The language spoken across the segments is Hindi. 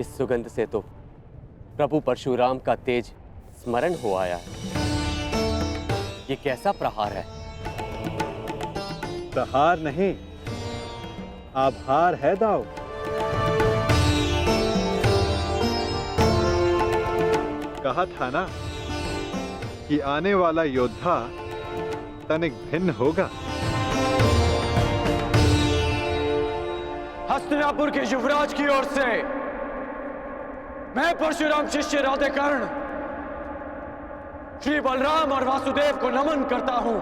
इस सुगंध से तो प्रभु परशुराम का तेज स्मरण हो आया है। ये कैसा प्रहार है? प्रहार नहीं, आभार है दाऊ। कहा था ना कि आने वाला योद्धा तनिक भिन्न होगा। हस्तिनापुर के युवराज की ओर से मैं परशुराम शिष्य राधेकर्ण श्री बलराम और वासुदेव को नमन करता हूं।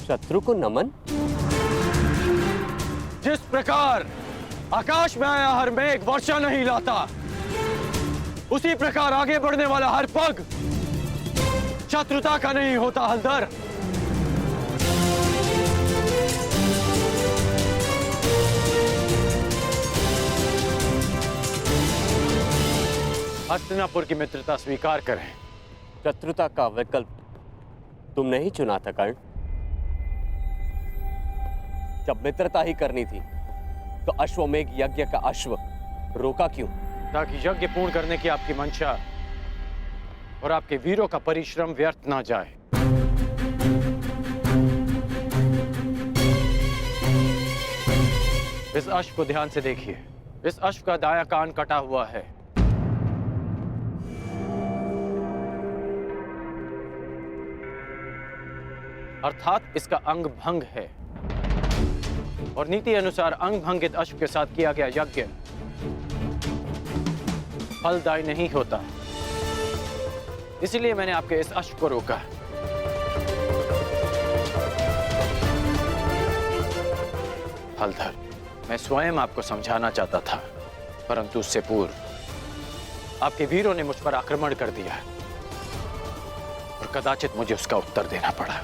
शत्रु को नमन? जिस प्रकार आकाश में आया हर मेघ वर्षा नहीं लाता, उसी प्रकार आगे बढ़ने वाला हर पग शत्रुता का नहीं होता हलधर। हस्तिनापुर की मित्रता स्वीकार करें। शत्रुता का विकल्प तुमने ही चुना था कर्ण। जब मित्रता ही करनी थी तो अश्वमेघ यज्ञ का अश्व रोका क्यों? ताकि यज्ञ पूर्ण करने की आपकी मंशा और आपके वीरों का परिश्रम व्यर्थ ना जाए। इस अश्व को ध्यान से देखिए। इस अश्व का दायां कान कटा हुआ है। अर्थात इसका अंग भंग है और नीति अनुसार अंग भंगित अश्व के साथ किया गया यज्ञ फलदायी नहीं होता। इसलिए मैंने आपके इस अश्व को रोका। हलधर, मैं स्वयं आपको समझाना चाहता था, परंतु उससे पूर्व आपके वीरों ने मुझ पर आक्रमण कर दिया और कदाचित मुझे उसका उत्तर देना पड़ा।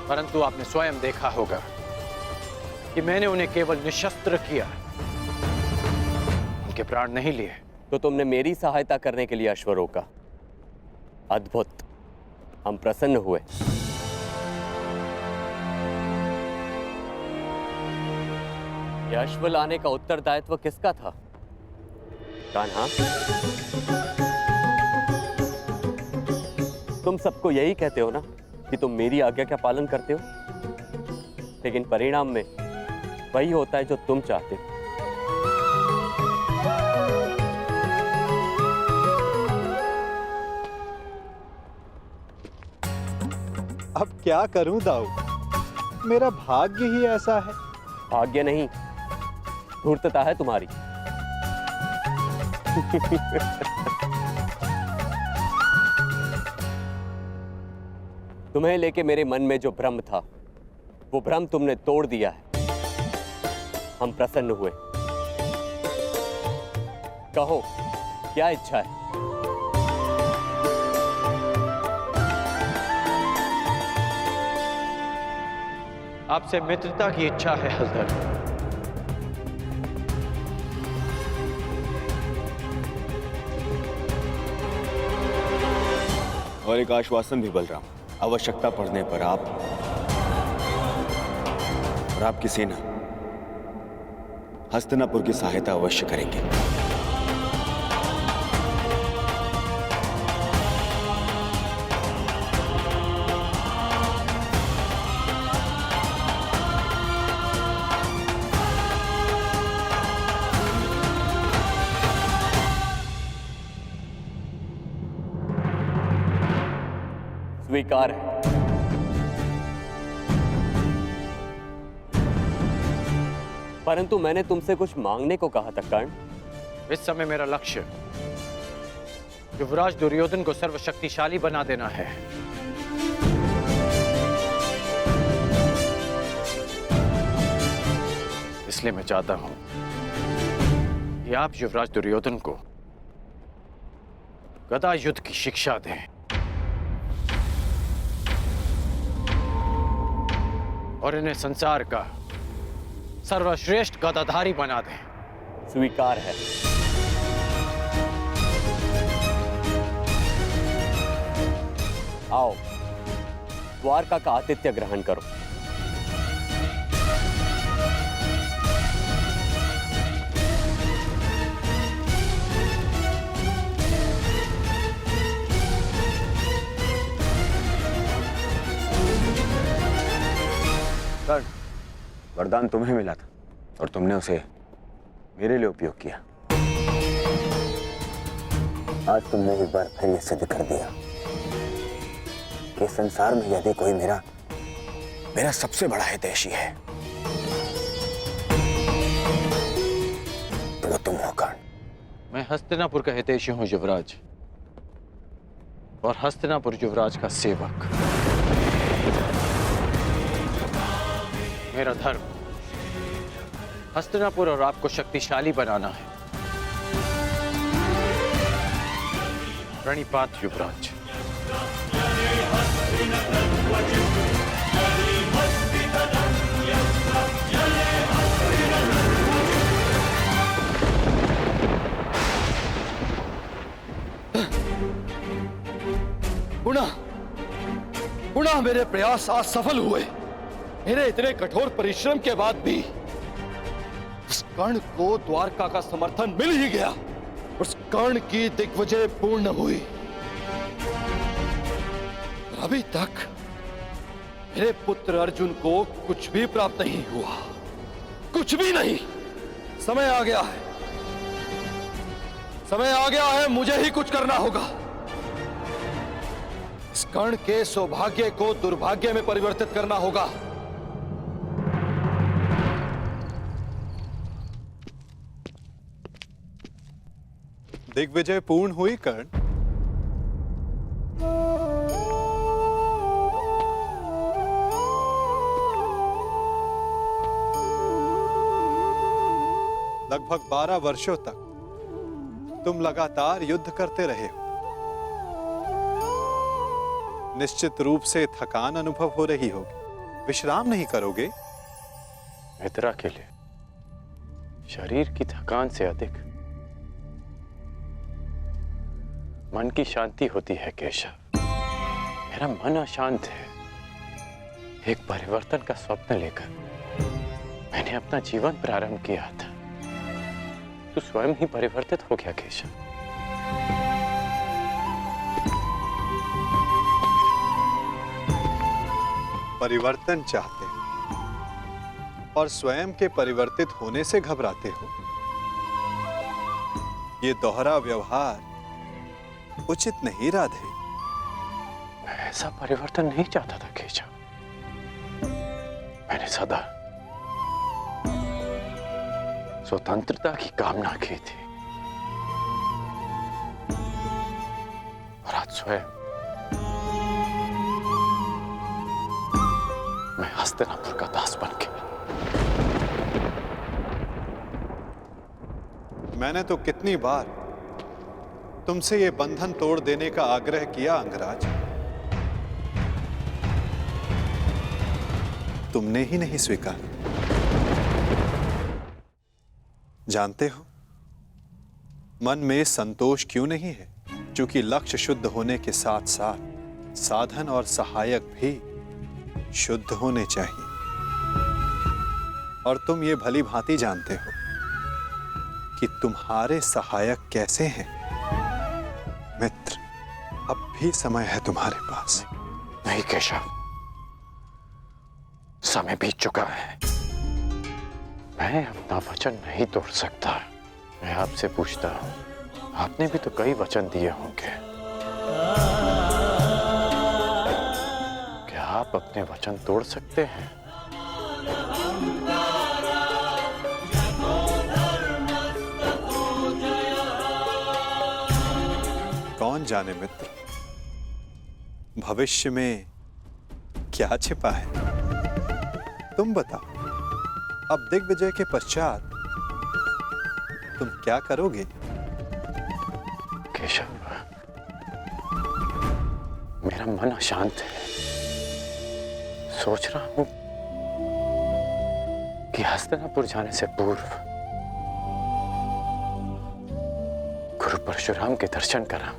परंतु आपने स्वयं देखा होगा कि मैंने उन्हें केवल निशस्त्र किया, उनके प्राण नहीं लिए। तो तुमने मेरी सहायता करने के लिए अश्व रोका। अद्भुत, हम प्रसन्न हुए। यह अश्व लाने का उत्तरदायित्व किसका था? कान्हा, तुम सबको यही कहते हो ना कि तुम मेरी आज्ञा का पालन करते हो, लेकिन परिणाम में वही होता है जो तुम चाहते हो। अब क्या करूं दाऊ, मेरा भाग्य ही ऐसा है। भाग्य नहीं, धूर्तता है तुम्हारी। तुम्हें लेके मेरे मन में जो भ्रम था, वो भ्रम तुमने तोड़ दिया है। हम प्रसन्न हुए। कहो, क्या इच्छा है? आपसे मित्रता की इच्छा है हलधर। और एक आश्वासन भी बलराम, आवश्यकता पड़ने पर आप और आपकी सेना हस्तिनापुर की सहायता अवश्य करेंगे। स्वीकार है। परंतु मैंने तुमसे कुछ मांगने को कहा था कर्ण। इस समय मेरा लक्ष्य युवराज दुर्योधन को सर्वशक्तिशाली बना देना है। इसलिए मैं चाहता हूं कि आप युवराज दुर्योधन को गदा युद्ध की शिक्षा दें और इन्हें संसार का सर्वश्रेष्ठ गदाधारी बना दें। स्वीकार है। आओ, द्वारका का आतिथ्य ग्रहण करो। वरदान तुम्हें मिला था और तुमने उसे मेरे लिए उपयोग किया। आज तुमने एक बार फिर ये सिद्ध कर दिया कि संसार में यदि कोई मेरा सबसे बड़ा हितैषी है तो वो तुम हो कर्ण। मैं हस्तिनापुर का हितैषी हूं युवराज, और हस्तिनापुर युवराज का सेवक। मेरा धर्म हस्तिनापुर और आपको शक्तिशाली बनाना है। प्रणिपात युवराज। गुणा मेरे प्रयास आज सफल हुए। मेरे इतने कठोर परिश्रम के बाद भी उस कर्ण को द्वारका का समर्थन मिल ही गया। उस कर्ण की दिग्विजय पूर्ण हुई। अभी तक मेरे पुत्र अर्जुन को कुछ भी प्राप्त नहीं हुआ, कुछ भी नहीं। समय आ गया है, समय आ गया है, मुझे ही कुछ करना होगा। इस कर्ण के सौभाग्य को दुर्भाग्य में परिवर्तित करना होगा। दिग्विजय पूर्ण हुई कर्ण। लगभग 12 वर्षों तक तुम लगातार युद्ध करते रहे हो। निश्चित रूप से थकान अनुभव हो रही होगी। विश्राम नहीं करोगे? मित्रा के लिए शरीर की थकान से अधिक मन की शांति होती है केशव। मेरा मन अशांत है। एक परिवर्तन का स्वप्न लेकर मैंने अपना जीवन प्रारंभ किया था। तू स्वयं ही परिवर्तित हो गया केशव। परिवर्तन चाहते हो और स्वयं के परिवर्तित होने से घबराते हो। ये दोहरा व्यवहार उचित नहीं राधे। मैं ऐसा परिवर्तन नहीं चाहता था केशव। मैंने सदा स्वतंत्रता की कामना की थी, और आज स्वयं मैं हस्तिनापुर का दास बन गया। मैंने तो कितनी बार तुमसे ये बंधन तोड़ देने का आग्रह किया अंगराज, तुमने ही नहीं स्वीकार। जानते हो मन में संतोष क्यों नहीं है? क्योंकि लक्ष्य शुद्ध होने के साथ साथ साधन और सहायक भी शुद्ध होने चाहिए। और तुम ये भली भांति जानते हो कि तुम्हारे सहायक कैसे हैं। मित्र, अब भी समय है तुम्हारे पास। नहीं केशव, समय बीत चुका है। मैं अपना वचन नहीं तोड़ सकता। मैं आपसे पूछता हूं, आपने भी तो कई वचन दिए होंगे। क्या आप अपने वचन तोड़ सकते हैं? कौन जाने मित्र, भविष्य में क्या छिपा है? तुम बताओ, अब दिग्विजय के पश्चात तुम क्या करोगे? केशव, मेरा मन अशांत है। सोच रहा हूं कि हस्तिनापुर जाने से पूर्व गुरु परशुराम के दर्शन करा।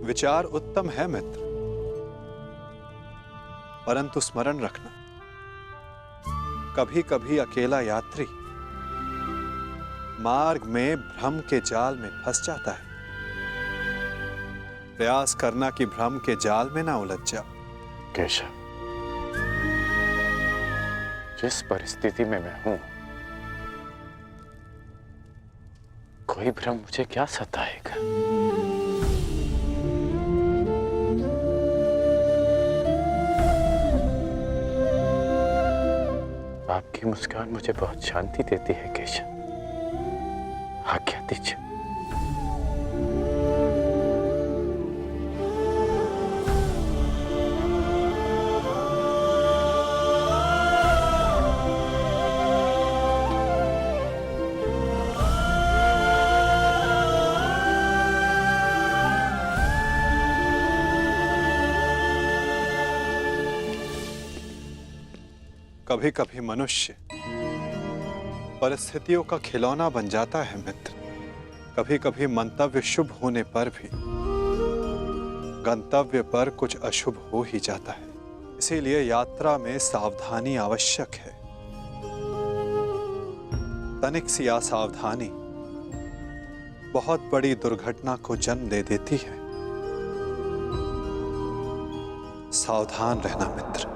विचार उत्तम है मित्र, परंतु स्मरण रखना, कभी कभी अकेला यात्री मार्ग में भ्रम के जाल में फंस जाता है। प्रयास करना कि भ्रम के जाल में ना उलझ जाओ। केशव, जिस परिस्थिति में मैं हूं, कोई भ्रम मुझे क्या सताएगा? आपकी मुस्कान मुझे बहुत शांति देती है केशव। आज्ञा दीजिए। कभी कभी मनुष्य परिस्थितियों का खिलौना बन जाता है मित्र। कभी कभी मंतव्य शुभ होने पर भी गंतव्य पर कुछ अशुभ हो ही जाता है। इसीलिए यात्रा में सावधानी आवश्यक है। तनिक सी असावधानी बहुत बड़ी दुर्घटना को जन्म दे देती है। सावधान रहना मित्र।